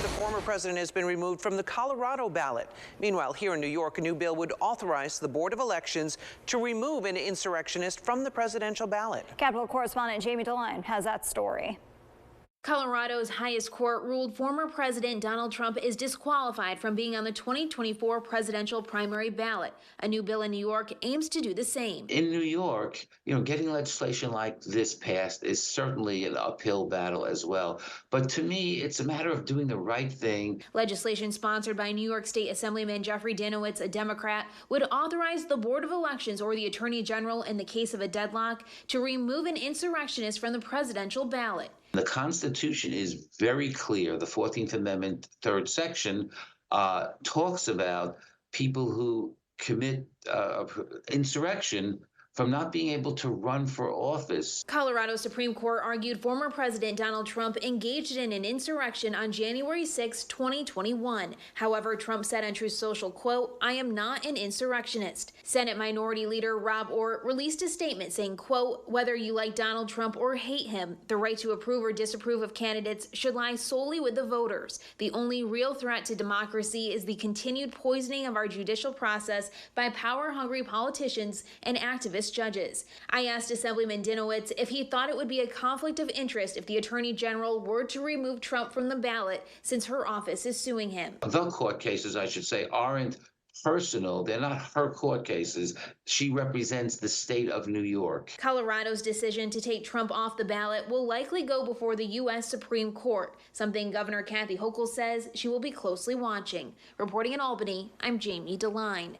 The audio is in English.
a former president has been removed from the Colorado ballot. Meanwhile, here in New York, a new bill would authorize the Board of Elections to remove an insurrectionist from the presidential ballot. Capitol correspondent Jamie DeLine has that story. Colorado's highest court ruled former President Donald Trump is disqualified from being on the 2024 presidential primary ballot. A new bill in New York aims to do the same. In New York, getting legislation like this passed is certainly an uphill battle as well. But to me, it's a matter of doing the right thing. Legislation sponsored by New York State Assemblyman Jeffrey Dinowitz, a Democrat, would authorize the Board of Elections or the Attorney General in the case of a deadlock to remove an insurrectionist from the presidential ballot. The Constitution is very clear. The 14th Amendment, third section, talks about people who commit insurrection from not being able to run for office. Colorado Supreme Court argued former President Donald Trump engaged in an insurrection on January 6, 2021. However, Trump said on Truth Social, quote, "I am not an insurrectionist." Senate Minority Leader Rob Orr released a statement saying, quote, "Whether you like Donald Trump or hate him, the right to approve or disapprove of candidates should lie solely with the voters. The only real threat to democracy is the continued poisoning of our judicial process by power-hungry politicians and activist judges." I asked Assemblyman Dinowitz if he thought it would be a conflict of interest if the Attorney General were to remove Trump from the ballot since her office is suing him. The court cases, I should say, aren't personal. They're not her court cases. She represents the state of New York. Colorado's decision to take Trump off the ballot will likely go before the U.S. Supreme Court, something Governor Kathy Hochul says she will be closely watching. Reporting in Albany, I'm Jamie DeLine.